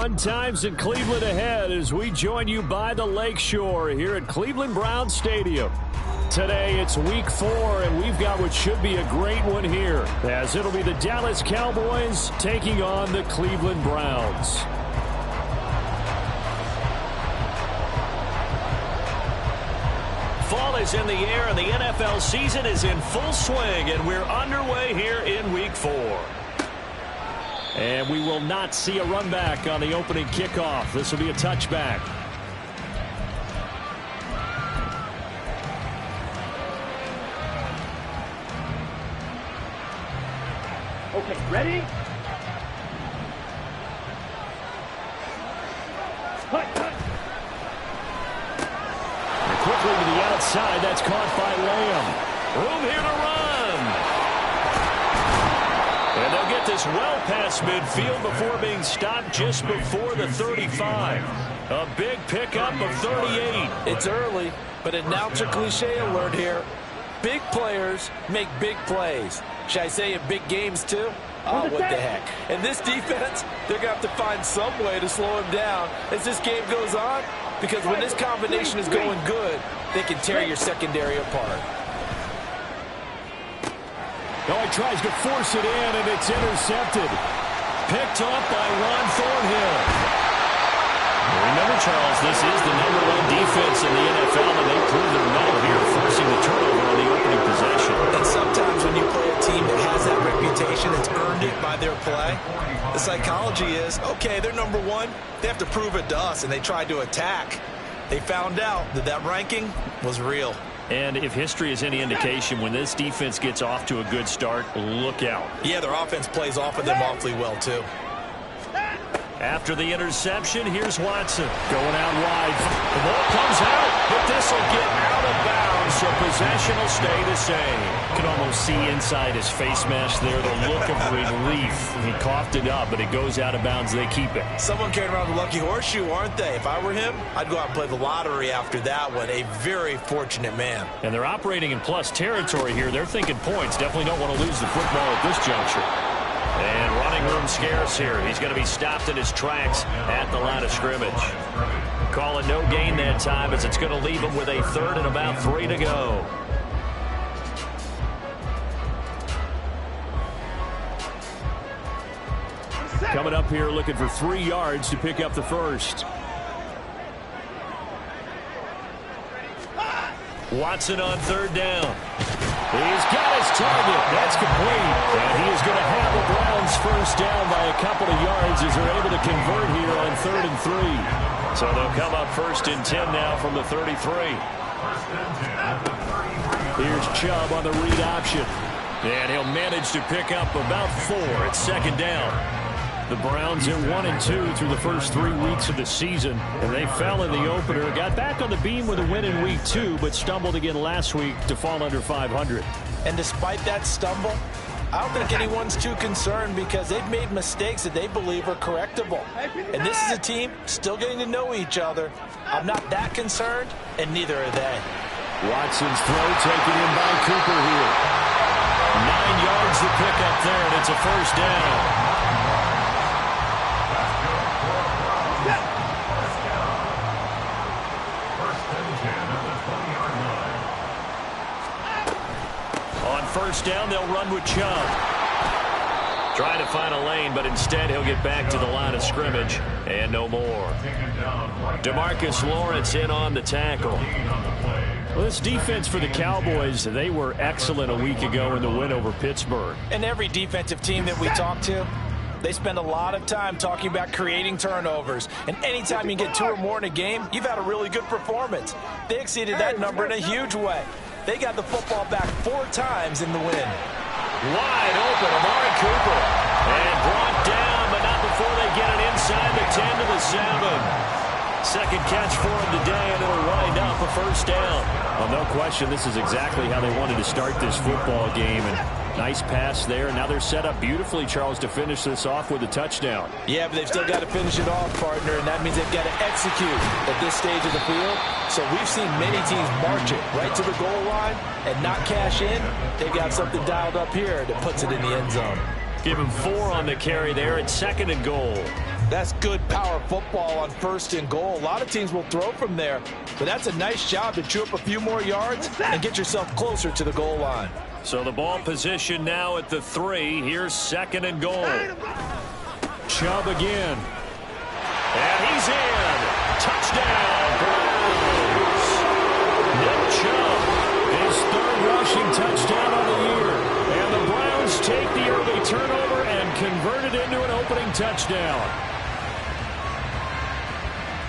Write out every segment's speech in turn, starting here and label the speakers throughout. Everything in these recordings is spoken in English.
Speaker 1: Fun times in Cleveland ahead as we join you by the Lakeshore here at Cleveland Browns Stadium. Today it's week 4, and we've got what should be a great one here, as it'll be the Dallas Cowboys taking on the Cleveland Browns. Fall is in the air, and the NFL season is in full swing, and we're underway here in week 4. And we will not see a run back on the opening kickoff. This will be a touchback.
Speaker 2: Okay, ready?
Speaker 1: And quickly to the outside. That's caught by Lamb. Room here to run. And they'll get this well past midfield before being stopped just before the 35. A big pickup of 38.
Speaker 3: It's early, but announcer cliche alert here. Big players make big plays. Should I say in big games too? Oh, what the heck. And this defense, they're going to have to find some way to slow him down as this game goes on, because when this combination is going good, they can tear your secondary apart.
Speaker 1: Oh, he tries to force it in, and it's intercepted. Picked up by Ron Thornhill. Remember, Charles, this is the #1 defense in the NFL, and they prove their mettle here, forcing the turnover on the opening possession.
Speaker 3: And sometimes when you play a team that has that reputation, that's earned it by their play, the psychology is, okay, they're #1. They have to prove it to us, and they tried to attack. They found out that that ranking was real.
Speaker 1: And if history is any indication, when this defense gets off to a good start, look out.
Speaker 3: Yeah, their offense plays off of them awfully well, too.
Speaker 1: After the interception, here's Watson going out wide. The ball comes out, but this will get out of bounds, so possession will stay the same. You can almost see inside his face mask there the look of relief. He coughed it up, but it goes out of bounds. They keep it.
Speaker 3: Someone carrying around the lucky horseshoe, aren't they? If I were him, I'd go out and play the lottery after that one. A very fortunate man.
Speaker 1: And they're operating in plus territory here. They're thinking points. Definitely don't want to lose the football at this juncture. And running room scarce here. He's going to be stopped in his tracks at the line of scrimmage. Call it no gain that time, as it's going to leave him with a 3rd and about 3 to go. Coming up here looking for 3 yards to pick up the first. Watson on 3rd down. He's got his target. That's complete. And he is going to have the Browns first down by a couple of yards as they're able to convert here on 3rd and 3. So they'll come up 1st and 10 now from the 33. Here's Chubb on the read option. And he'll manage to pick up about 4 at 2nd down. The Browns are 1-2 through the first 3 weeks of the season, and they fell in the opener. Got back on the beam with a win in week 2, but stumbled again last week to fall under 500.
Speaker 3: And despite that stumble, I don't think anyone's too concerned, because they've made mistakes that they believe are correctable. And this is a team still getting to know each other. I'm not that concerned, and neither are they.
Speaker 1: Watson's throw taken in by Cooper here. 9 yards to pick up there, and it's a first down. First down, they'll run with Chubb. Trying to find a lane, but instead he'll get back to the line of scrimmage, and no more. DeMarcus Lawrence in on the tackle. Well, this defense for the Cowboys, they were excellent a week ago in the win over Pittsburgh.
Speaker 3: And every defensive team that we talk to, they spend a lot of time talking about creating turnovers. And anytime you get 2 or more in a game, you've had a really good performance. They exceeded that number in a huge way. They got the football back 4 times in the win.
Speaker 1: Wide open, Amari Cooper. And brought down, but not before they get it inside the 10 to the 7. Second catch for him today, and it'll wind up a first down. Well, no question, this is exactly how they wanted to start this football game. And nice pass there. Now they're set up beautifully, Charles, to finish this off with a touchdown.
Speaker 3: Yeah, but they've still got to finish it off, partner, and that means they've got to execute at this stage of the field. So we've seen many teams march it right to the goal line and not cash in. They've got something dialed up here that puts it in the end zone.
Speaker 1: Give him 4 on the carry there at 2nd and goal.
Speaker 3: That's good power football on 1st and goal. A lot of teams will throw from there, but that's a nice job to chew up a few more yards and get yourself closer to the goal line.
Speaker 1: So the ball position now at the 3. Here's 2nd and goal. Chubb again. And he's in. Touchdown, Browns. Nick Chubb, his 3rd rushing touchdown on the year. And the Browns take the early turnover and convert it into an opening touchdown.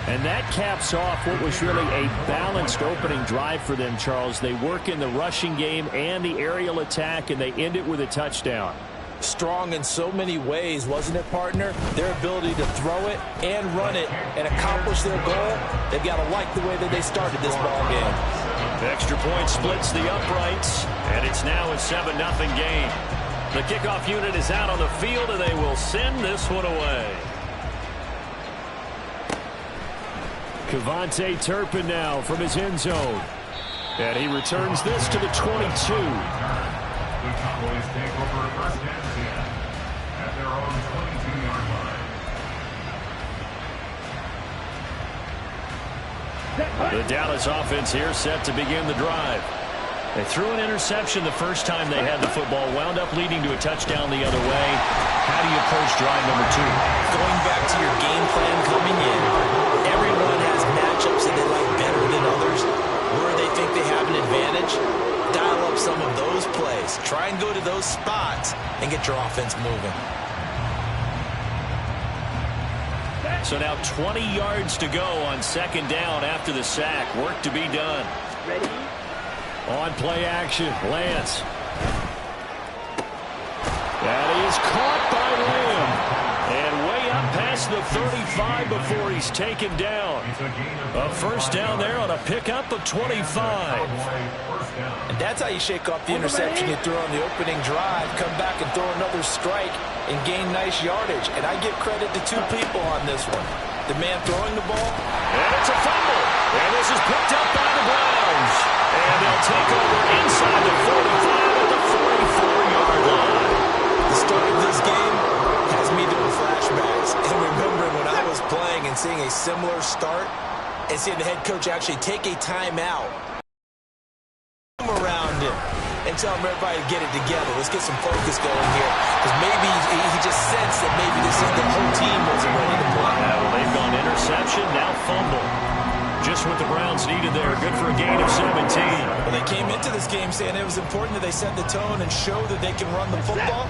Speaker 1: And that caps off what was really a balanced opening drive for them, Charles. They work in the rushing game and the aerial attack, and they end it with a touchdown.
Speaker 3: Strong in so many ways, wasn't it, partner? Their ability to throw it and run it and accomplish their goal, they've got to like the way that they started this ball game.
Speaker 1: The extra point splits the uprights, and it's now a 7-0 game. The kickoff unit is out on the field, and they will send this one away. Kevontae Turpin now from his end zone. And he returns this to the 22.
Speaker 4: The Cowboys take over 1st and 10 at their own 22-yard line.
Speaker 1: The Dallas offense here set to begin the drive. They threw an interception the first time they had the football, wound up leading to a touchdown the other way. How do you approach drive number 2?
Speaker 3: Going back to your game plan coming in, everyone has matchups that they like better than others. Where they think they have an advantage, dial up some of those plays. Try and go to those spots and get your offense moving.
Speaker 1: So now 20 yards to go on 2nd down after the sack. Work to be done.
Speaker 2: Ready?
Speaker 1: On play action, Lance. That is caught by Lamb. And way up past the 35 before he's taken down. A 1st down there on a pickup of 25.
Speaker 3: And that's how you shake off the interception you threw on the opening drive, come back and throw another strike and gain nice yardage. And I give credit to 2 people on this one. The man throwing the ball.
Speaker 1: And it's a fumble. And this is picked up by the Browns. And they'll take over inside the 45 at the 44-yard line.
Speaker 3: The start of this game has me doing flashbacks and remembering when I was playing and seeing a similar start and seeing the head coach actually take a timeout around him and tell him everybody to get it together. Let's get some focus going here, because maybe he just sensed that maybe the whole team wasn't ready to play.
Speaker 1: Well, they've gone interception, now fumble. Just what the Browns needed there. Good for a gain of 17.
Speaker 3: Well, they came into this game saying it was important that they set the tone and show that they can run the football.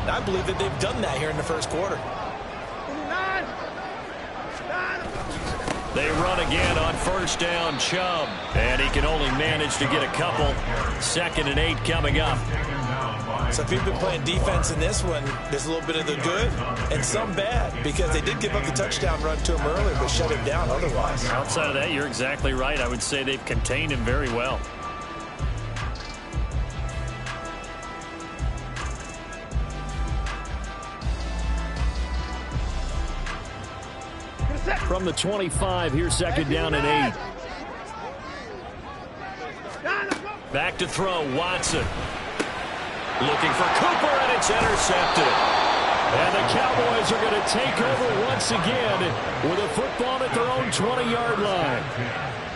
Speaker 3: And I believe that they've done that here in the 1st quarter.
Speaker 1: They run again on 1st down, Chubb. And he can only manage to get a couple. 2nd and 8 coming up.
Speaker 3: So if you've been playing defense in this one, there's a little bit of the good and some bad, because they did give up the touchdown run to him earlier, but shut him down otherwise.
Speaker 1: Outside of that, you're exactly right. I would say they've contained him very well. From the 25, here's 2nd down and 8. Back to throw, Watson. Looking for Cooper, and it's intercepted. And the Cowboys are going to take over once again with a football at their own 20-yard line.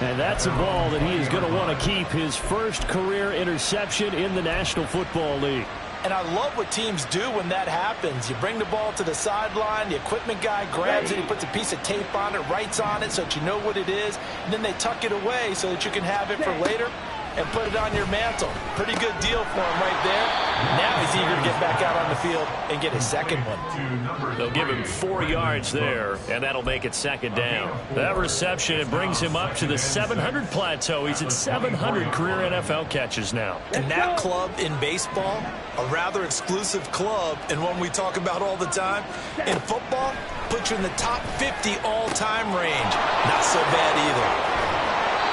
Speaker 1: And that's a ball that he is going to want to keep, his 1st career interception in the National Football League.
Speaker 3: And I love what teams do when that happens. You bring the ball to the sideline, the equipment guy grabs it, he puts a piece of tape on it, writes on it so that you know what it is, and then they tuck it away so that you can have it for later and put it on your mantle. Pretty good deal for him right there. Now he's eager to get back out on the field and get his 2nd one.
Speaker 1: They'll give him 4 yards there, and that'll make it 2nd down. That reception, it brings him up to the 700 plateau. He's at 700 career NFL catches now.
Speaker 3: And that club in baseball, a rather exclusive club, and one we talk about all the time. In football, puts you in the top 50 all-time range. Not so bad either.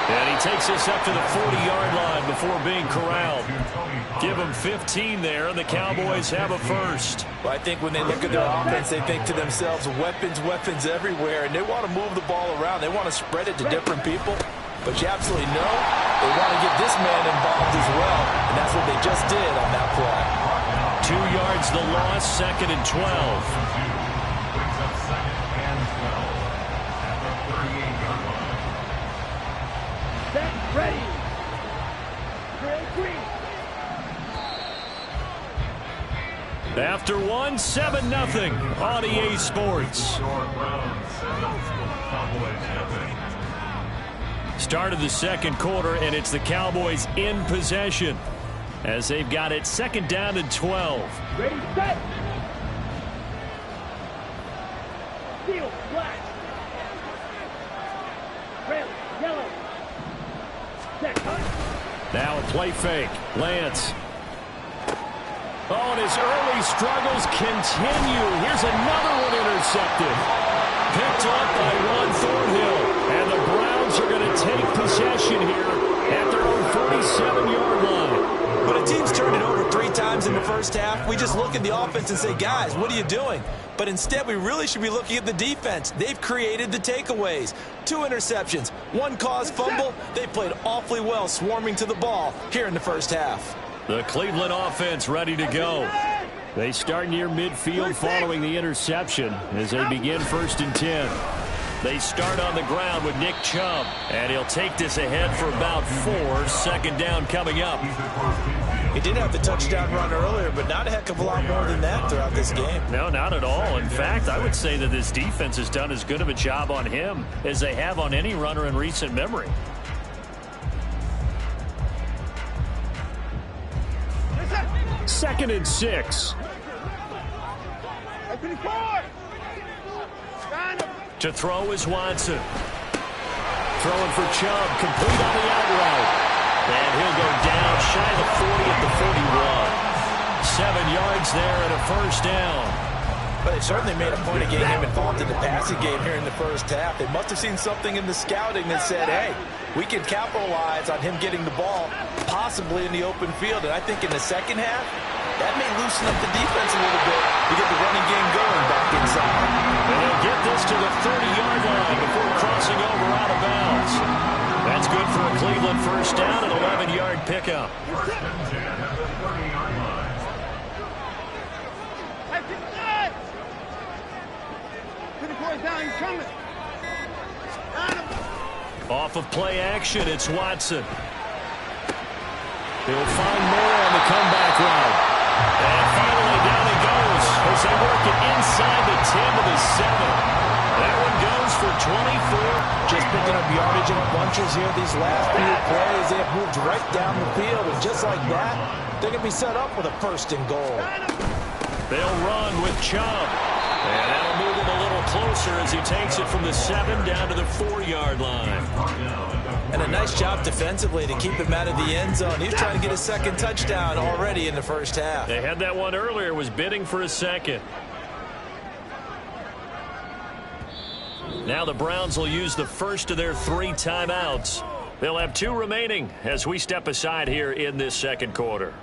Speaker 1: And he takes us up to the 40-yard line before being corralled. Give him 15 there, and the Cowboys have a 1st.
Speaker 3: Well, I think when they look at their offense, they think to themselves, weapons, weapons everywhere, and they want to move the ball around. They want to spread it to different people. But you absolutely know they want to get this man involved as well, and that's what they just did on that play.
Speaker 1: 2 yards the loss, 2nd and 12.
Speaker 2: Ready. Trail green.
Speaker 1: After one, 7-0 on EA Sports. Start of the second quarter, and it's the Cowboys in possession as they've got it second down and 12.
Speaker 2: Ready, set. Field, black. Trail, yellow. Set, cut.
Speaker 1: Now a play fake. Lance. Oh, and his early struggles continue. Here's another one intercepted. Picked up by Ron Thornhill. And the Browns are going to take possession here at their own 47-yard line.
Speaker 3: When a team's turned it over 3 times in the first half, we just look at the offense and say, guys, what are you doing? But instead, we really should be looking at the defense. They've created the takeaways. 2 interceptions, 1 caused fumble. They played awfully well swarming to the ball here in the first half.
Speaker 1: The Cleveland offense ready to go. They start near midfield following the interception as they begin 1st and 10. They start on the ground with Nick Chubb, and he'll take this ahead for about 4. 2nd down coming up.
Speaker 3: He did have the touchdown run earlier, but not a heck of a lot more than that throughout this game.
Speaker 1: No, not at all. In fact, I would say that this defense has done as good of a job on him as they have on any runner in recent memory. Second and 6. To throw is Watson. Throwing for Chubb, complete on the out route. And he'll go down shy of the 40 at the 41. 7 yards there and a 1st down.
Speaker 3: But they certainly made a point of getting him involved in the passing game here in the first half. They must have seen something in the scouting that said, hey, we can capitalize on him getting the ball, possibly in the open field. And I think in the second half, that may loosen up the defense a little bit to get the running game going back inside.
Speaker 1: And he'll get this to the 30-yard line before crossing over out of bounds. That's good for a Cleveland 1st down and 11-yard pickup. Off of play action, it's Watson. He'll find more on the comeback route. And finally down he goes as they work it inside the 10 to the 7. That one goes for 24.
Speaker 3: Just picking up yardage in bunches here these last few plays. They have moved right down the field, and just like that, they're going to be set up with a 1st and goal.
Speaker 1: They'll run with Chubb. And that'll move him a little closer as he takes it from the 7 down to the 4-yard line.
Speaker 3: And a nice job defensively to keep him out of the end zone. He's trying to get a 2nd touchdown already in the first half.
Speaker 1: They had that one earlier, was bidding for a 2nd. Now the Browns will use the first of their 3 timeouts. They'll have 2 remaining as we step aside here in this second quarter.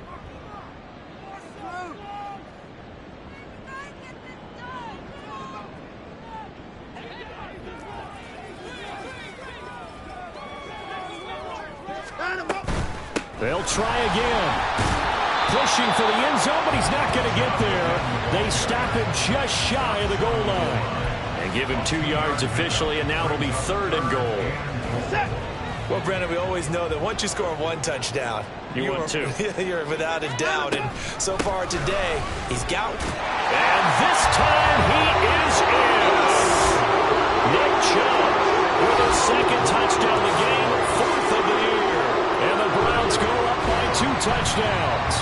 Speaker 1: They'll try again. Pushing for the end zone, but he's not going to get there. They stop him just shy of the goal line. And give him 2 yards officially, and now it'll be 3rd and goal.
Speaker 3: Well, Brandon, we always know that once you score 1 touchdown,
Speaker 1: you want 2.
Speaker 3: You're without a doubt. And so far today, he's got one.
Speaker 1: And this time he is in. Nick Chubb with a 2nd touchdown of the game, 4th of the year. And the Browns go up by 2 touchdowns.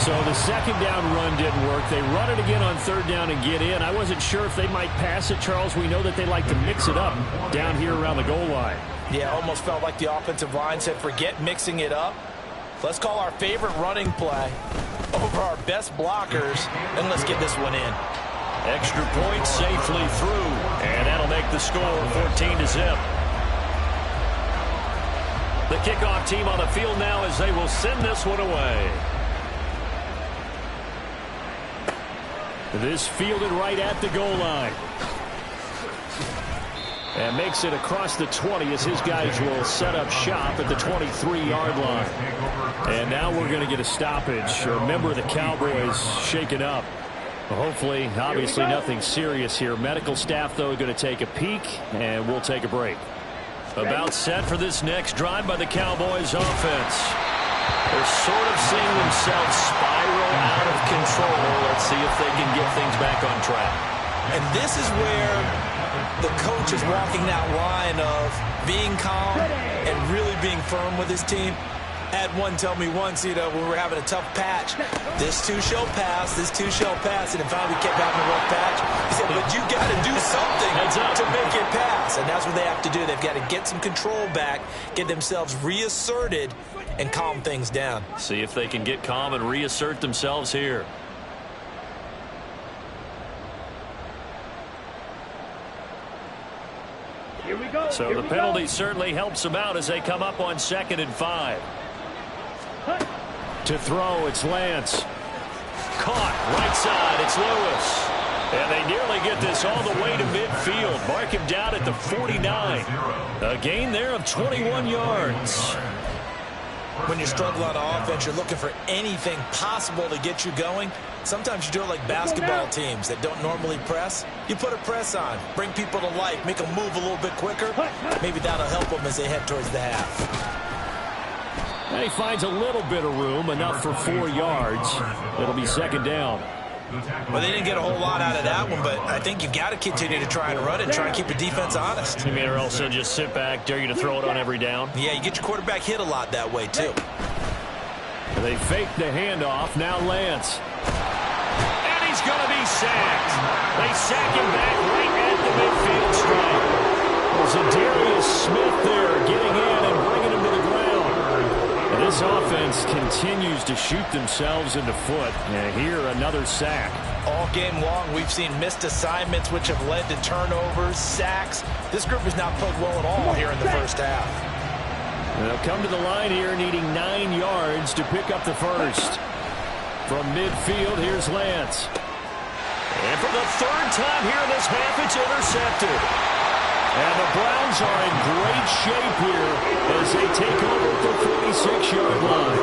Speaker 1: So the 2nd down run didn't work. They run it again on 3rd down and get in. I wasn't sure if they might pass it, Charles. We know that they like to mix it up down here around the goal line.
Speaker 3: Yeah, almost felt like the offensive line said, forget mixing it up. Let's call our favorite running play over our best blockers, and let's get this one in.
Speaker 1: Extra point safely through, and that'll make the score 14-0. The kickoff team on the field now as they will send this one away. This fielded right at the goal line. And makes it across the 20 as his guys will set up shop at the 23-yard line. And now we're going to get a stoppage. A member of the Cowboys shaken up. Hopefully, obviously nothing serious here. Medical staff, though, going to take a peek, and we'll take a break. About set for this next drive by the Cowboys offense. They're sort of seeing themselves spiral out of control. Let's see if they can get things back on track.
Speaker 3: And this is where the coach is walking that line of being calm and really being firm with his team. I had one tell me once, when we were having a tough patch, this too shall pass, this too shall pass, and finally we kept having a rough patch. He said, but you got to do something to make it pass, and that's what they have to do. They've got to get some control back, get themselves reasserted, and calm things down.
Speaker 1: See if they can get calm and reassert themselves here.
Speaker 2: Here we go.
Speaker 1: So the penalty certainly helps them out as they come up on 2nd and 5. To throw, it's Lance. Caught, right side, it's Lewis. And they nearly get this all the way to midfield. Mark him down at the 49. A gain there of 21 yards.
Speaker 3: When you struggle on offense, you're looking for anything possible to get you going. Sometimes you do it like basketball teams that don't normally press. You put a press on, bring people to life, make them move a little bit quicker. Maybe that'll help them as they head towards the half.
Speaker 1: And he finds a little bit of room, enough for 4 yards. It'll be 2nd down.
Speaker 3: Well, they didn't get a whole lot out of that one, but I think you've got to continue to try and run it, try and keep the defense honest.
Speaker 1: You mean or else they'll just sit back, dare you to throw it on every down?
Speaker 3: Yeah, you get your quarterback hit a lot that way, too.
Speaker 1: They fake the handoff. Now Lance. And he's going to be sacked. They sack him back right at the midfield stripe. There's a Darius Smith there getting in and bringing him to the ground. And this offense continues to shoot themselves in the foot. And here, another sack.
Speaker 3: All game long, we've seen missed assignments, which have led to turnovers, sacks. This group has not played well at all here in the first half.
Speaker 1: They'll come to the line here needing 9 yards to pick up the first. From midfield, here's Lance. And for the 3rd time here in this half, it's intercepted. And the Browns are in great shape here as they take over at the 46-yard line.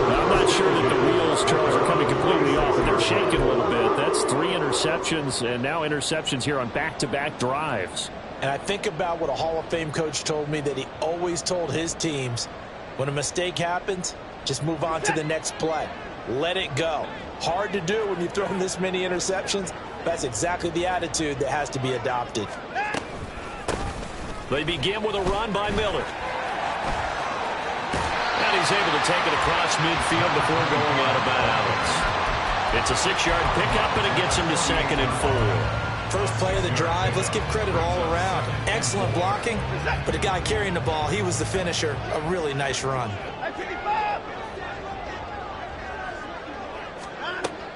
Speaker 1: Now, I'm not sure that the wheels, Charles, are coming completely off, but they're shaking a little bit. That's 3 interceptions, and now interceptions here on back-to-back drives.
Speaker 3: And I think about what a Hall of Fame coach told me, that he always told his teams, when a mistake happens, just move on to the next play. Let it go. Hard to do when you've thrown this many interceptions. That's exactly the attitude that has to be adopted.
Speaker 1: They begin with a run by Miller. And he's able to take it across midfield before going out of bounds. It's a 6-yard pickup, and it gets him to 2nd and 4.
Speaker 3: First play of the drive, let's give credit all around. Excellent blocking, but the guy carrying the ball, he was the finisher. A really nice run.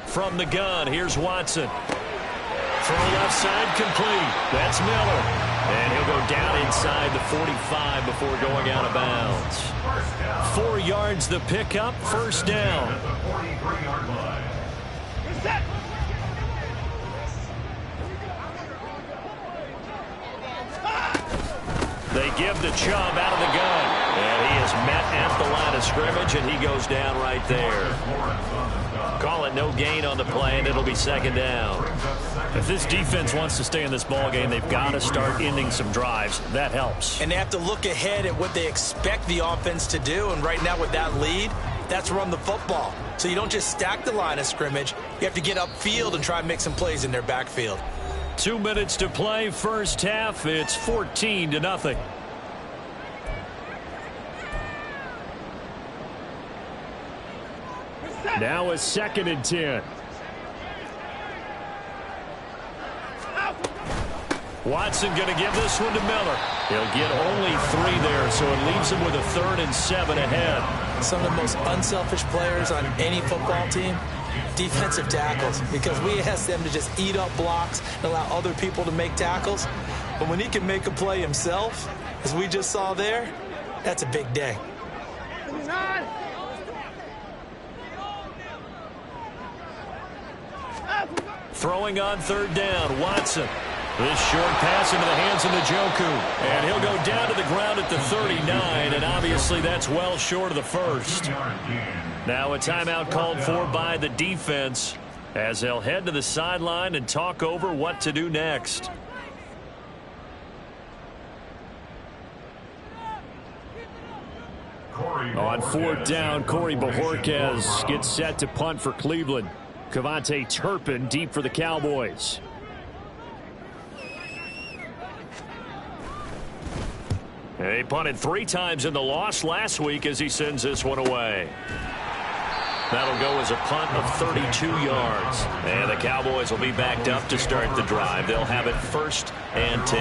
Speaker 1: From the gun, here's Watson. From the left side, complete. That's Miller. And he'll go down inside the 45 before going out of bounds. 4 yards the pickup, first down. They give the Chubb out of the gun. And he is met at the line of scrimmage, and he goes down right there. Call it no gain on the play, and it'll be 2nd down. If this defense wants to stay in this ballgame, they've got to start ending some drives. That helps.
Speaker 3: And they have to look ahead at what they expect the offense to do. And right now with that lead, that's run the football. So you don't just stack the line of scrimmage. You have to get upfield and try and make some plays in their backfield.
Speaker 1: 2 minutes to play, first half. It's 14-0. Now a 2nd and 10. Watson going to give this one to Miller. He'll get only 3 there, so it leaves him with a 3rd and 7 ahead.
Speaker 3: Some of the most unselfish players on any football team, defensive tackles, because we ask them to just eat up blocks and allow other people to make tackles. But when he can make a play himself, as we just saw there, that's a big day.
Speaker 1: Throwing on 3rd down, Watson. This short pass into the hands of Njoku. And he'll go down to the ground at the 39, and obviously that's well short of the first. Now a timeout called for by the defense as they'll head to the sideline and talk over what to do next. On fourth down, Corey Bojorquez gets set to punt for Cleveland. Cavante Turpin deep for the Cowboys. He punted 3 times in the loss last week as he sends this one away. That'll go as a punt of 32 yards. And the Cowboys will be backed up to start the drive. They'll have it 1st and 10.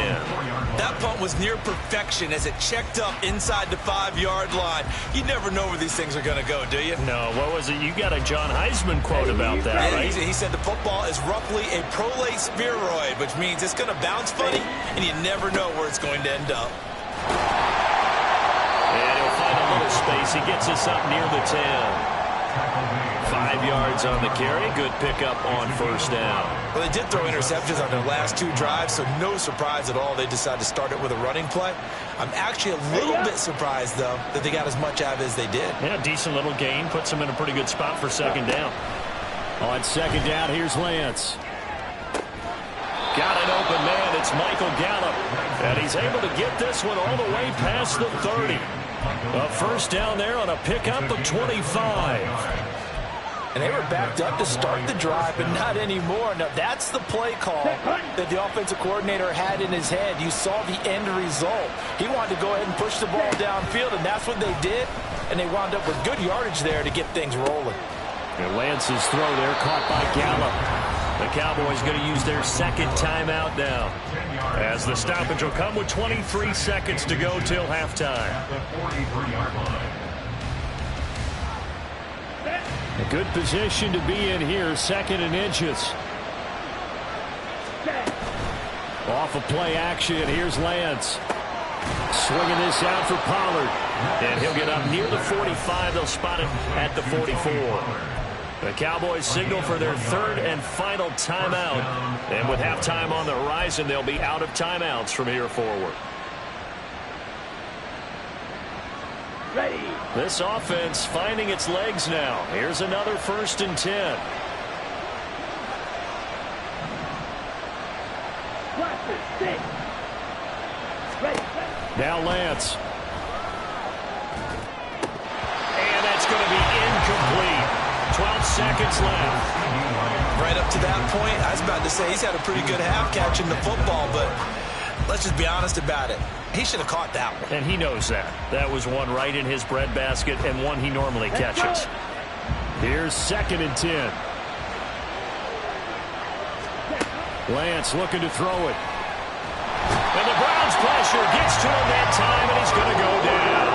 Speaker 3: That punt was near perfection as it checked up inside the 5-yard line. You never know where these things are going to go, do you?
Speaker 1: No, what was it? You got a John Heisman quote about that, right?
Speaker 3: He said the football is roughly a prolate spheroid, which means it's going to bounce funny, and you never know where it's going to end up.
Speaker 1: And he'll find a little space. He gets us up near the 10. 5 yards on the carry. Good pickup on 1st down.
Speaker 3: Well, they did throw interceptions on their last 2 drives, so no surprise at all they decided to start it with a running play. I'm actually a little bit surprised, though, that they got as much out of it as they did.
Speaker 1: Yeah, decent little gain. Puts them in a pretty good spot for 2nd down. On 2nd down, here's Lance. Got an open man. It's Michael Gallup. And he's able to get this one all the way past the 30. A 1st down there on a pickup of 25.
Speaker 3: And they were backed up to start the drive, but not anymore. Now, that's the play call that the offensive coordinator had in his head. You saw the end result. He wanted to go ahead and push the ball downfield, and that's what they did. And they wound up with good yardage there to get things rolling.
Speaker 1: And Lance's throw there caught by Gallup. The Cowboys going to use their 2nd timeout now, as the stoppage will come with 23 seconds to go till halftime. A good position to be in here, 2nd and inches. Off of play action, here's Lance. Swinging this out for Pollard. And he'll get up near the 45. They'll spot it at the 44. The Cowboys signal for their 3rd and final timeout. And with halftime on the horizon, they'll be out of timeouts from here forward.
Speaker 2: Ready.
Speaker 1: This offense finding its legs now. Here's another 1st and 10. Now Lance. And that's going to be incomplete. 12 seconds left.
Speaker 3: Right up to that point, I was about to say he's had a pretty good half catching the football, but let's just be honest about it. He should have caught that one.
Speaker 1: And he knows that. That was one right in his breadbasket and one he normally catches. Here's 2nd and 10. Lance looking to throw it. And the Browns pressure gets to him that time, and he's going to go down.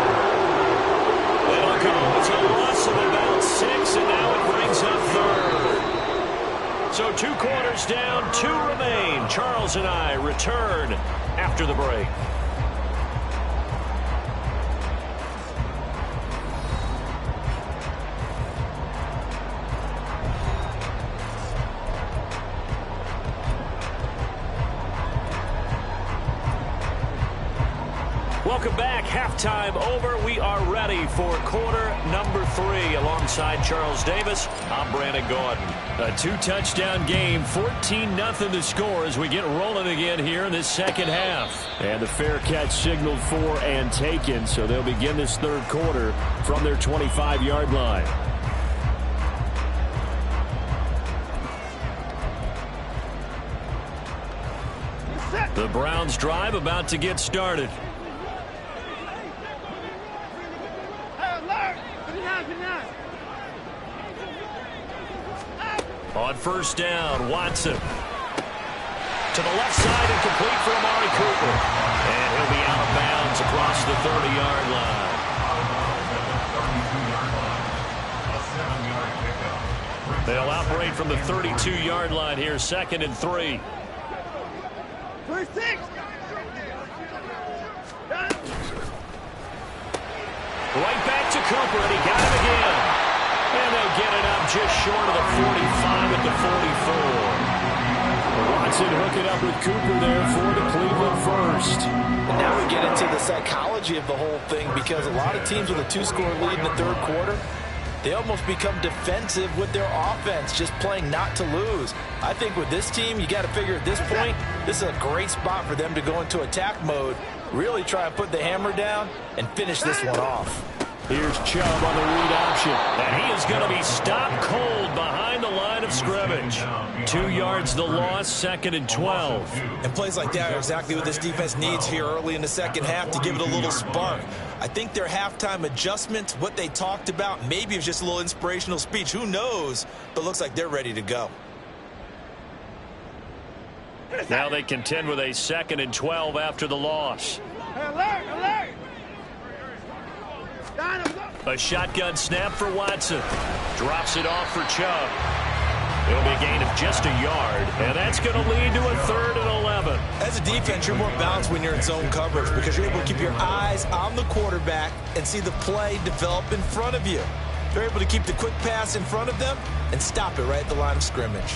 Speaker 1: It'll go. It's a loss of about 6, and now it brings up 3rd. So 2 quarters down, 2 remain. Charles and I return after the break. Welcome back. Halftime over. We are ready for quarter number 3. Alongside Charles Davis, I'm Brandon Gordon. A 2-touchdown game, 14-0 the score as we get rolling again here in this 2nd half. And the fair catch signaled for and taken, so they'll begin this 3rd quarter from their 25-yard line. The Browns drive about to get started. On 1st down, Watson. To the left side and complete for Amari Cooper. And he'll be out of bounds across the 30-yard line. They'll operate from the 32-yard line here, 2nd and 3.
Speaker 2: First 6.
Speaker 1: Right back to Cooper, and he got him again. And they'll get it up just short of the 45 at the 44. Watson hooking up with Cooper there for the Cleveland 1st.
Speaker 3: And now we get into the psychology of the whole thing, because a lot of teams with a 2-score lead in the 3rd quarter, they almost become defensive with their offense, just playing not to lose. I think with this team, you got to figure at this point, this is a great spot for them to go into attack mode, really try and put the hammer down and finish this one off.
Speaker 1: Here's Chubb on the read option. And he is going to be stopped cold behind the line of scrimmage. 2 yards the loss, 2nd and 12.
Speaker 3: And plays like that are exactly what this defense needs here early in the second half to give it a little spark. I think their halftime adjustments, what they talked about, maybe it was just a little inspirational speech. Who knows? But looks like they're ready to go.
Speaker 1: Now they contend with a 2nd and 12 after the loss.
Speaker 2: Alert, alert.
Speaker 1: A shotgun snap for Watson. Drops it off for Chubb. It'll be a gain of just a yard, and that's going to lead to a 3rd and 11.
Speaker 3: As a defense, you're more balanced when you're in zone coverage because you're able to keep your eyes on the quarterback and see the play develop in front of you. You're able to keep the quick pass in front of them and stop it right at the line of scrimmage.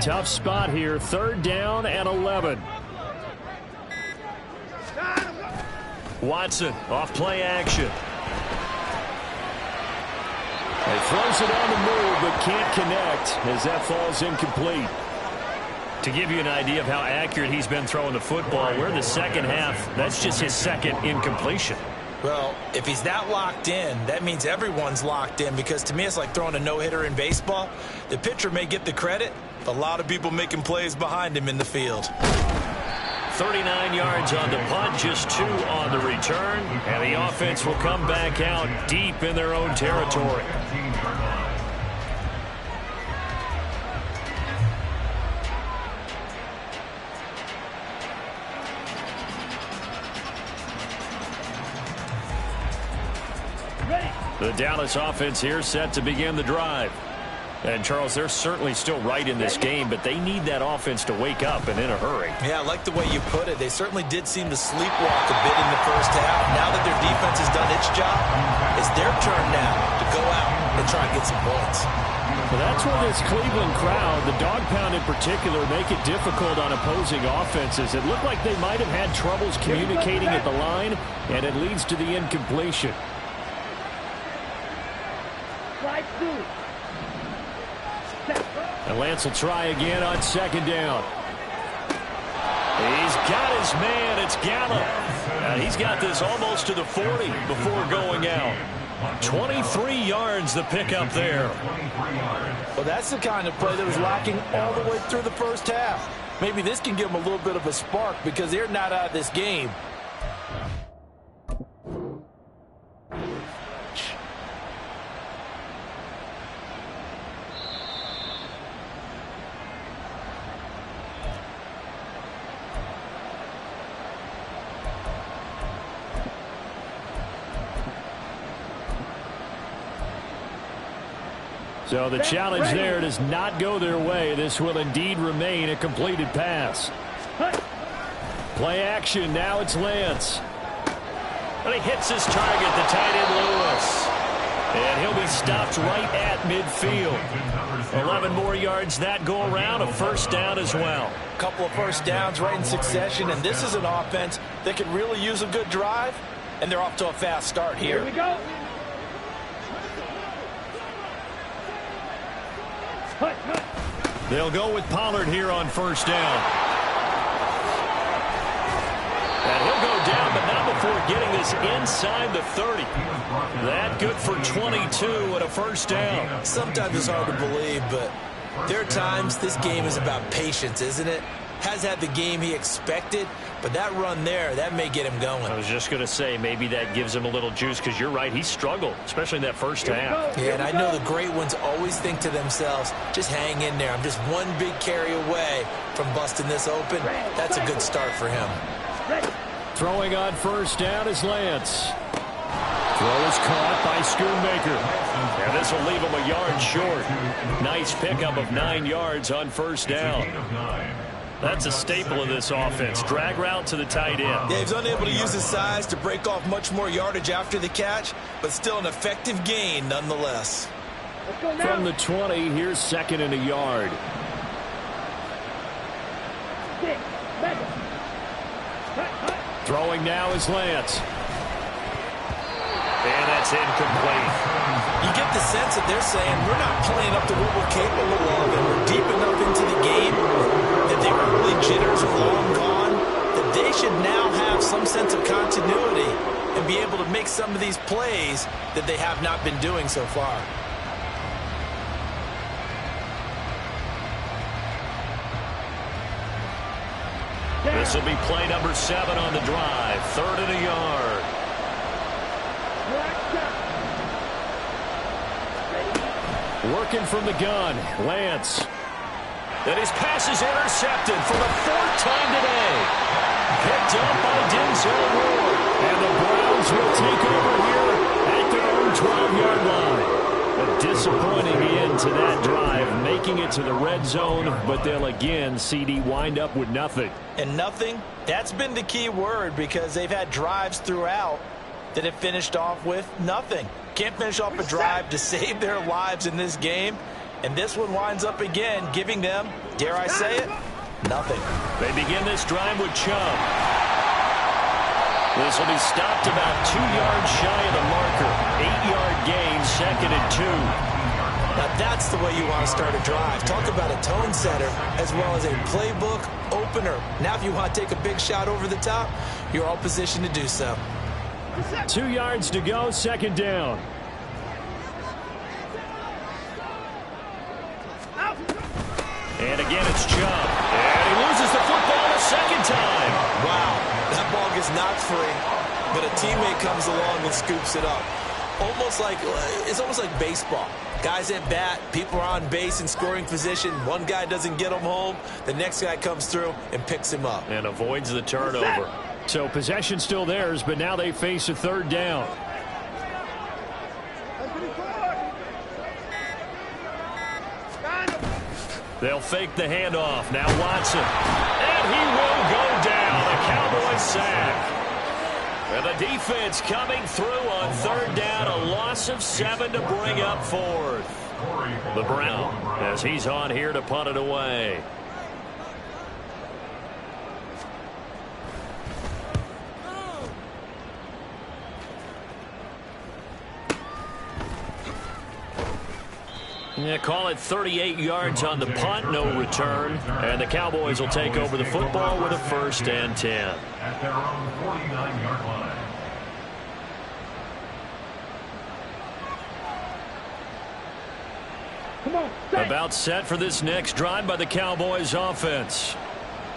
Speaker 1: Tough spot here, 3rd down and 11. Watson off play action. He throws it on the move but can't connect as that falls incomplete. To give you an idea of how accurate he's been throwing the football, we're in the second half. That's just his 2nd incompletion.
Speaker 3: Well, if he's that locked in, that means everyone's locked in because to me it's like throwing a no-hitter in baseball. The pitcher may get the credit, but a lot of people making plays behind him in the field.
Speaker 1: 39 yards on the punt, just 2 on the return, and the offense will come back out deep in their own territory. The Dallas offense here set to begin the drive. And, Charles, they're certainly still right in this game, but they need that offense to wake up and in a hurry.
Speaker 3: Yeah, I like the way you put it. They certainly did seem to sleepwalk a bit in the first half. Now that their defense has done its job, it's their turn now to go out and try and get some points.
Speaker 1: Well, that's where this Cleveland crowd, the dog pound in particular, make it difficult on opposing offenses. It looked like they might have had troubles communicating at the line, and it leads to the incompletion. And Lance will try again on 2nd down. He's got his man. It's Gallup. And he's got this almost to the 40 before going out. 23 yards the pickup there.
Speaker 3: Well, that's the kind of play that was lacking all the way through the first half. Maybe this can give them a little bit of a spark because they're not out of this game.
Speaker 1: So the challenge there does not go their way. This will indeed remain a completed pass. Play action. Now it's Lance. And he hits his target, the tight end Lewis. And he'll be stopped right at midfield. 11 more yards that go around. A 1st down as well.
Speaker 3: A couple of 1st downs right in succession. And this is an offense that could really use a good drive. And they're off to a fast start here.
Speaker 2: Here we go.
Speaker 1: They'll go with Pollard here on 1st down. And he'll go down, but not before getting this inside the 30. That good for 22 and a 1st down.
Speaker 3: Sometimes it's hard to believe, but there are times this game is about patience, isn't it? Has had the game he expected, but that run there, that may get him going.
Speaker 1: I was just going to say, maybe that gives him a little juice, because you're right, he struggled, especially in that 1st half.
Speaker 3: Yeah, and I know the great ones always think to themselves, just hang in there. I'm just one big carry away from busting this open. That's a good start for him.
Speaker 1: Throwing on 1st down is Lance. Throw is caught by Schoonmaker. And this will leave him a yard short. Nice pickup of 9 yards on 1st down. That's a staple of this offense. Drag route to the tight end.
Speaker 3: Yeah, he's unable to use his size to break off much more yardage after the catch, but still an effective gain nonetheless.
Speaker 1: From the 20, here's 2nd and a yard. Throwing now is Lance. And that's incomplete.
Speaker 3: You get the sense that they're saying we're not playing up to what we're capable of, and we're deep enough into the game that the early jitters are long gone, that they should now have some sense of continuity and be able to make some of these plays that they have not been doing so far.
Speaker 1: This will be play number 7 on the drive. 3rd and a yard. Working from the gun, Lance. And his pass is intercepted for the 4th time today. Picked up by Denzel Ward. And the Browns will take over here at their own 12-yard line. A disappointing end to that drive, making it to the red zone, but they'll again, CD, wind up with nothing.
Speaker 3: And nothing, that's been the key word, because they've had drives throughout that have finished off with nothing. Can't finish off a drive to save their lives in this game. And this one winds up again, giving them, dare I say it, nothing.
Speaker 1: They begin this drive with Chubb. This will be stopped about 2 yards shy of the marker. 8-yard gain, 2nd and 2.
Speaker 3: Now that's the way you want to start a drive. Talk about a tone setter as well as a playbook opener. Now if you want to take a big shot over the top, you're all positioned to do so.
Speaker 1: 2 yards to go, 2nd down. And again, it's Chubb. And he loses the football a 2nd time.
Speaker 3: Wow, that ball gets knocked free, but a teammate comes along and scoops it up. It's almost like baseball. Guys at bat, people are on base in scoring position. One guy doesn't get him home. The next guy comes through and picks him up.
Speaker 1: And avoids the turnover. So possession still theirs, but now they face a 3rd down. They'll fake the handoff. Now Watson. And he will go down. A Cowboys sack. And the defense coming through on 3rd down. A loss of 7 to bring up 4th. The Brown, as he's on here to punt it away. Yeah, call it 38 yards on the punt, no return. And the Cowboys will take over the football with a 1st and 10.
Speaker 4: At their own 49-yard line.
Speaker 1: About set for this next drive by the Cowboys offense.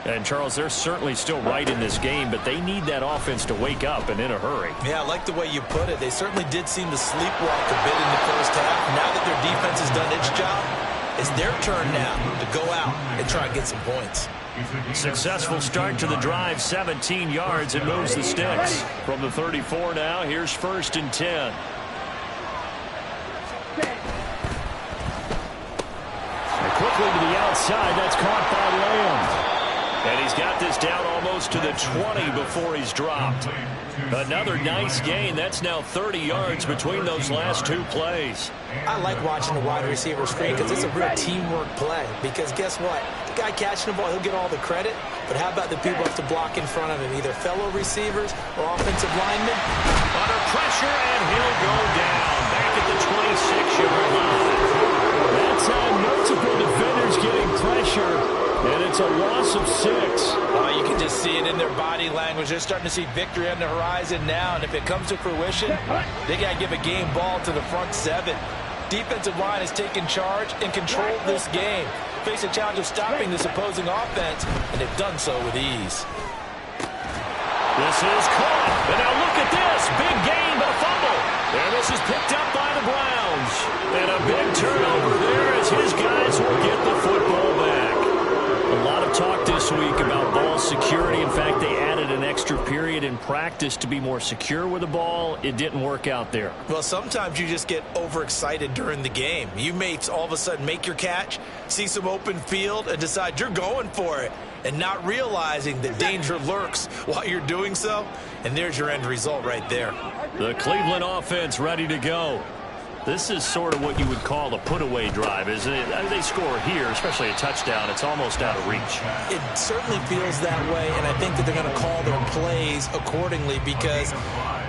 Speaker 1: And, Charles, they're certainly still right in this game, but they need that offense to wake up and in a hurry.
Speaker 3: Yeah, I like the way you put it. They certainly did seem to sleepwalk a bit in the first half. Now that their defense has done its job, it's their turn now to go out and try and get some points.
Speaker 1: Successful start to the drive, 17 yards, and moves the sticks. From the 34 now, here's 1st and 10. And quickly to the outside, that's caught by Lamb. And he's got this down almost to the 20 before he's dropped. Another nice gain. That's now 30 yards between those last 2 plays.
Speaker 3: I like watching the wide receiver screen because it's a real teamwork play. Because guess what? The guy catching the ball, he'll get all the credit. But how about the people who have to block in front of him, either fellow receivers or offensive linemen?
Speaker 1: Under pressure, and he'll go down. Back at the 26-yard line. That's multiple defenders getting pressure. And it's a loss of 6.
Speaker 3: Oh, you can just see it in their body language. They're starting to see victory on the horizon now. And if it comes to fruition, they got to give a game ball to the front 7. Defensive line has taken charge and controlled this game. Face a challenge of stopping this opposing offense, and they've done so with ease.
Speaker 1: This is caught. And now look at this. Big gain, but a fumble. And this is picked up by the Browns. And a big turnover there as his guys will get the football back. A lot of talk this week about ball security. In fact, they added an extra period in practice to be more secure with the ball. It didn't work out there.
Speaker 3: Well, sometimes you just get overexcited during the game. You may all of a sudden make your catch, see some open field, and decide you're going for it, and not realizing that danger lurks while you're doing so. And there's your end result right there.
Speaker 1: The Cleveland offense ready to go. This is sort of what you would call a put-away drive, isn't it? I mean, they score here, especially a touchdown. It's almost out of reach.
Speaker 3: It certainly feels that way, and I think that they're going to call their plays accordingly, because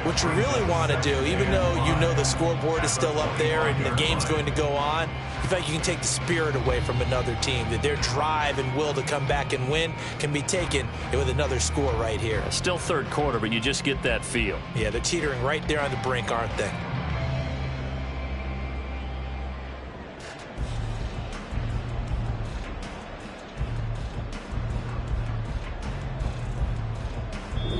Speaker 3: what you really want to do, even though you know the scoreboard is still up there and the game's going to go on, in fact, you can take the spirit away from another team, that their drive and will to come back and win can be taken with another score right here.
Speaker 1: Still third quarter, but you just get that feel.
Speaker 3: Yeah, they're teetering right there on the brink, aren't they?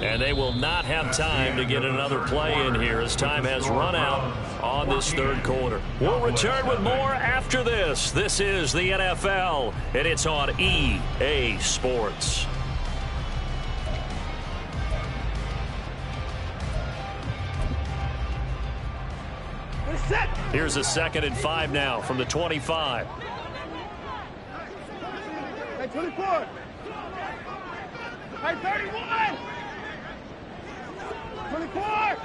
Speaker 1: And they will not have time to get another play in here as time has run out on this third quarter. We'll return with more after this. This is the NFL, and it's on EA Sports. Here's a 2nd and 5 now from the 25.
Speaker 2: Hey, 24. Hey, 31. 24.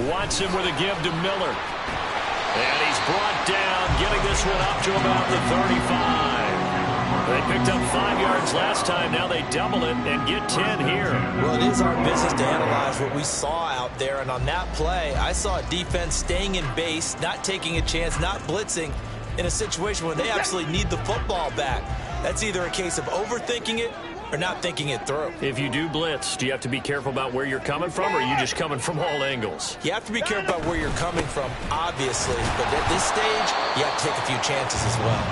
Speaker 1: Watson with a give to Miller. And he's brought down, getting this one up to about the 35. They picked up 5 yards last time. Now they double it and get 10 here.
Speaker 3: Well, it is our business to analyze what we saw out there. And on that play, I saw a defense staying in base, not taking a chance, not blitzing in a situation where they absolutely need the football back. That's either a case of overthinking it or not thinking it through.
Speaker 1: If you do blitz, do you have to be careful about where you're coming from, or are you just coming from all angles?
Speaker 3: You have to be careful about where you're coming from, obviously. But at this stage, you have to take a few chances as well.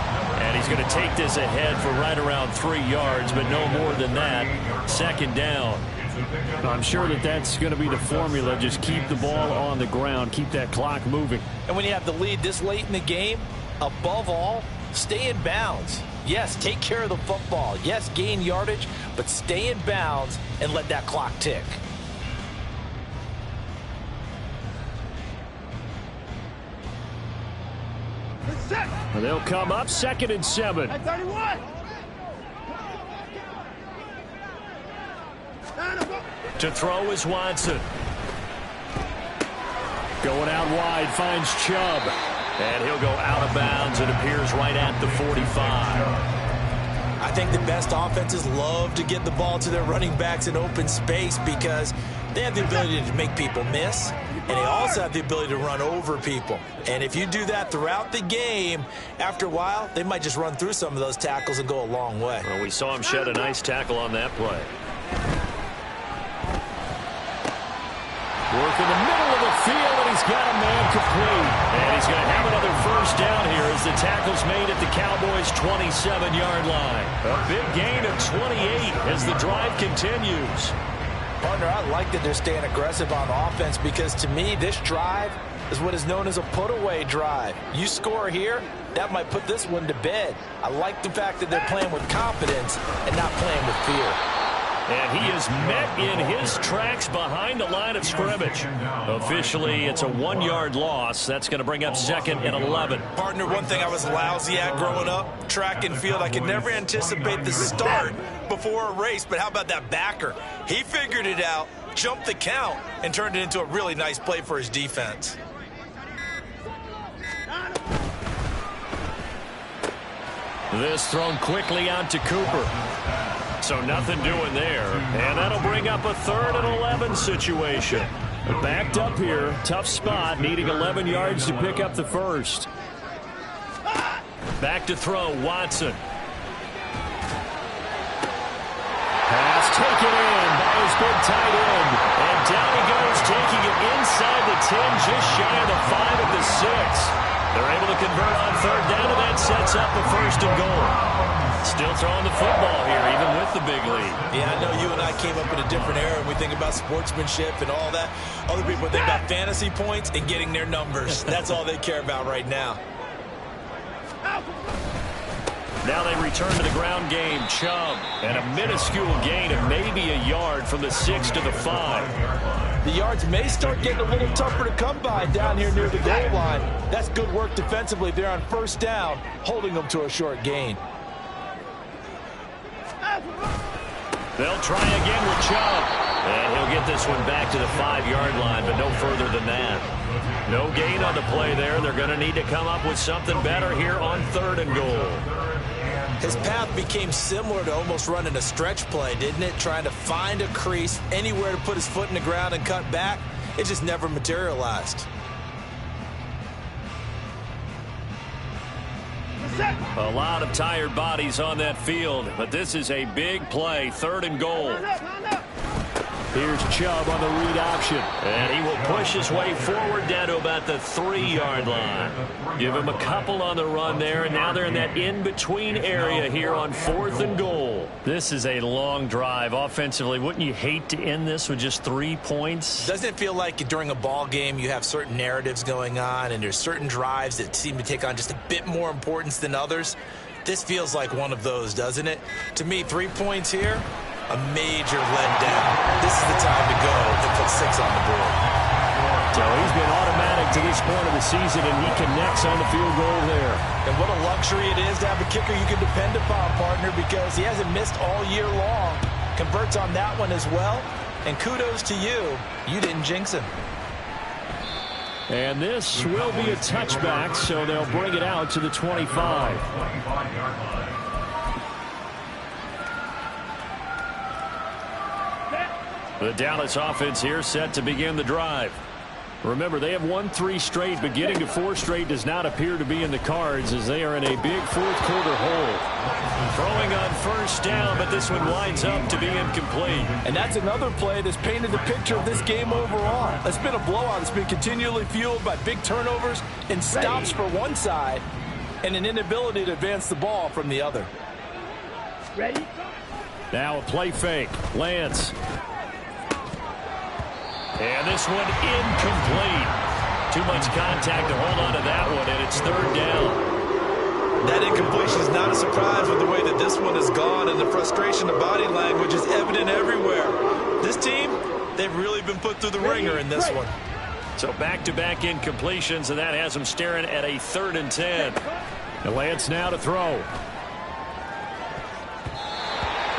Speaker 1: And he's going to take this ahead for right around 3 yards, but no more than that. 2nd down. I'm sure that that's going to be the formula. Just keep the ball on the ground. Keep that clock moving.
Speaker 3: And when you have the lead this late in the game, above all, stay in bounds. Yes, take care of the football. Yes, gain yardage, but stay in bounds and let that clock tick.
Speaker 1: They'll come up 2nd and 7.
Speaker 2: Hey, 31.
Speaker 1: To throw is Watson. Going out wide, finds Chubb. And he'll go out of bounds. It appears right at the 45.
Speaker 3: I think the best offenses love to get the ball to their running backs in open space because they have the ability to make people miss, and they also have the ability to run over people. And if you do that throughout the game, after a while, they might just run through some of those tackles and go a long way.
Speaker 1: Well, we saw him shed a nice tackle on that play. Work in the middle of the field, and he's got a man complete. And he's going to have another first down here as the tackle's made at the Cowboys' 27-yard line. A big gain of 28 as the drive continues.
Speaker 3: Partner, I like that they're staying aggressive on offense because, to me, this drive is what is known as a put-away drive. You score here, that might put this one to bed. I like the fact that they're playing with confidence and not playing with fear.
Speaker 1: And he is met in his tracks behind the line of scrimmage. Officially, it's a 1-yard loss. That's going to bring up 2nd and 11.
Speaker 3: Partner, one thing I was lousy at growing up, track and field, I could never anticipate the start before a race. But how about that backer? He figured it out, jumped the count, and turned it into a really nice play for his defense.
Speaker 1: This thrown quickly out to Cooper. So nothing doing there. And that'll bring up a 3rd and 11 situation. Backed up here. Tough spot. Needing 11 yards to pick up the first. Back to throw. Watson. Pass taken in by his big tight end. And down he goes, taking it inside the 10, just shy of the 5 at the 6. They're able to convert on 3rd down, and that sets up a 1st and goal. Still throwing the football here, even with the big lead.
Speaker 3: Yeah, I know you and I came up in a different era, and we think about sportsmanship and all that. Other people think about fantasy points and getting their numbers. That's all they care about right now.
Speaker 1: Now they return to the ground game. Chubb, and a minuscule gain of maybe a yard from the 6 to the 5.
Speaker 3: The yards may start getting a little tougher to come by down here near the goal line. That's good work defensively there on 1st down, holding them to a short gain.
Speaker 1: They'll try again with Chubb. And he'll get this one back to the 5-yard line, but no further than that. No gain on the play there. They're going to need to come up with something better here on 3rd and goal.
Speaker 3: His path became similar to almost running a stretch play, didn't it? Trying to find a crease, anywhere to put his foot in the ground and cut back. It just never materialized.
Speaker 1: A lot of tired bodies on that field, but this is a big play, 3rd and goal. Here's Chubb on the read option. And he will push his way forward down to about the 3-yard line. Give him a couple on the run there, and now they're in that in-between area here on 4th and goal. This is a long drive offensively. Wouldn't you hate to end this with just 3 points?
Speaker 3: Doesn't it feel like during a ball game you have certain narratives going on and there's certain drives that seem to take on just a bit more importance than others? This feels like one of those, doesn't it? To me, 3 points here, a major letdown. This is the time to go and put 6 on the board.
Speaker 1: So he's been automatic to this point of the season, and he connects on the field goal there.
Speaker 3: And what a luxury it is to have a kicker you can depend upon, partner, because he hasn't missed all year long. Converts on that one as well. And kudos to you. You didn't jinx him.
Speaker 1: And this will be a touchback, so they'll bring it out to the 25. The Dallas offense here set to begin the drive. Remember, they have won 3 straight, but getting to 4 straight does not appear to be in the cards as they are in a big 4th quarter hole. Throwing on 1st down, but this one winds up to be incomplete.
Speaker 3: And that's another play that's painted the picture of this game overall. It's been a blowout. It's been continually fueled by big turnovers and stops for one side and an inability to advance the ball from the other.
Speaker 2: Ready?
Speaker 1: Now a play fake. Lance. And this one incomplete. Too much contact to hold on to that one, and it's 3rd down.
Speaker 3: That incompletion is not a surprise with the way that this one has gone, and the frustration of body language is evident everywhere. This team, they've really been put through the ringer in this one.
Speaker 1: So back-to-back incompletions, and that has them staring at a 3rd and 10. And Lance now to throw.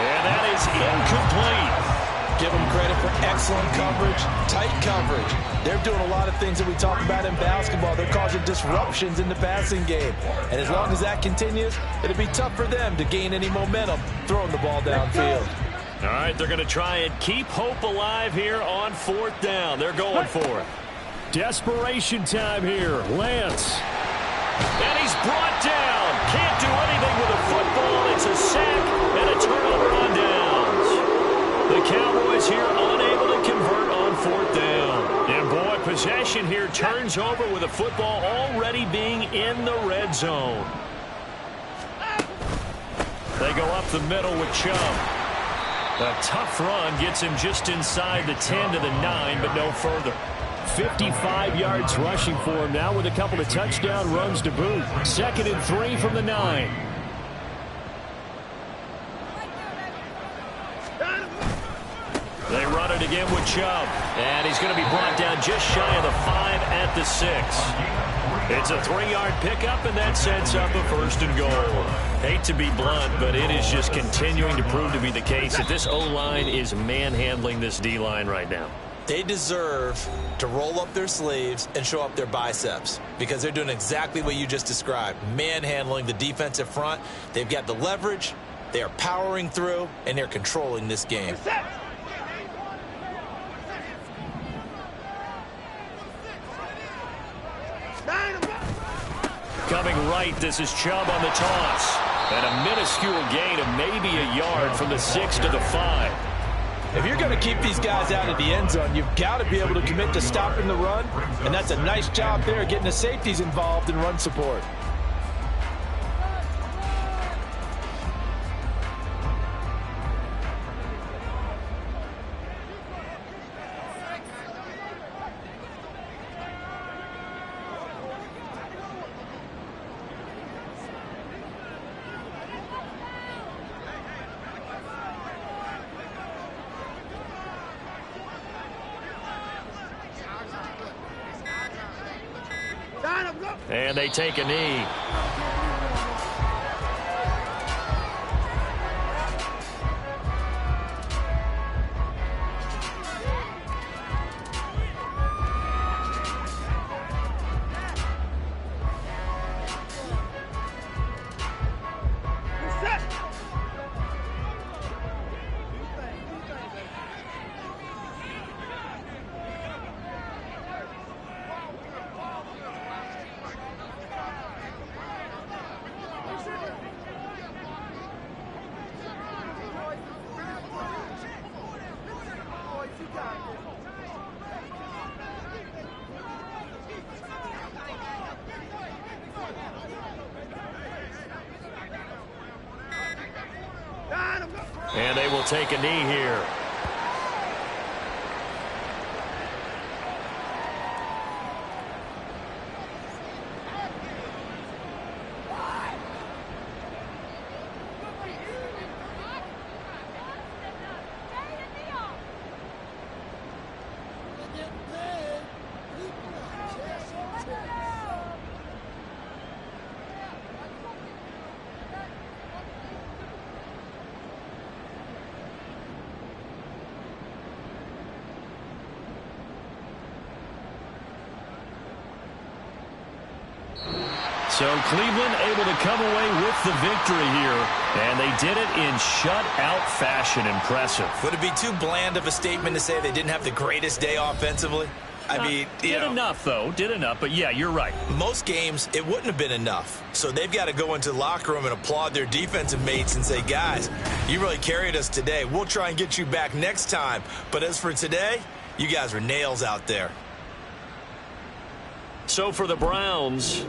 Speaker 1: And that is incomplete.
Speaker 3: Give them credit for excellent coverage, tight coverage. They're doing a lot of things that we talk about in basketball. They're causing disruptions in the passing game. And as long as that continues, it'll be tough for them to gain any momentum throwing the ball downfield.
Speaker 1: All right, they're going to try and keep hope alive here on 4th down. They're going for it. Desperation time here. Lance. And he's brought down. Can't do anything with a football. It's a sack and a turnover on downs. The Cowboys here unable to convert on 4th down. And boy, possession here turns over with a football already being in the red zone. They go up the middle with Chubb. A tough run gets him just inside the 10 to the 9, but no further. 55 yards rushing for him now with a couple of touchdown runs to boot. 2nd and 3 from the 9. They run it again with Chubb. And he's going to be brought down just shy of the 5 at the 6. It's a 3-yard pickup, and that sets up a 1st and goal. Hate to be blunt, but it is just continuing to prove to be the case that this O-line is manhandling this D-line right now.
Speaker 3: They deserve to roll up their sleeves and show up their biceps because they're doing exactly what you just described, manhandling the defensive front. They've got the leverage, they are powering through, and they're controlling this game.
Speaker 1: Coming right, this is Chubb on the toss. And a minuscule gain of maybe a yard from the 6 to the 5.
Speaker 3: If you're going to keep these guys out of the end zone, you've got to be able to commit to stopping the run. And that's a nice job there, getting the safeties involved in run support.
Speaker 1: And they take a knee. And they will take a knee here. So Cleveland able to come away with the victory here, and they did it in shutout fashion. Impressive.
Speaker 3: Would it be too bland of a statement to say they didn't have the greatest day offensively? I mean,
Speaker 1: did enough, though. Did enough, but yeah, you're right.
Speaker 3: Most games, it wouldn't have been enough. So they've got to go into the locker room and applaud their defensive mates and say, guys, you really carried us today. We'll try and get you back next time. But as for today, you guys are nails out there.
Speaker 1: So for the Browns,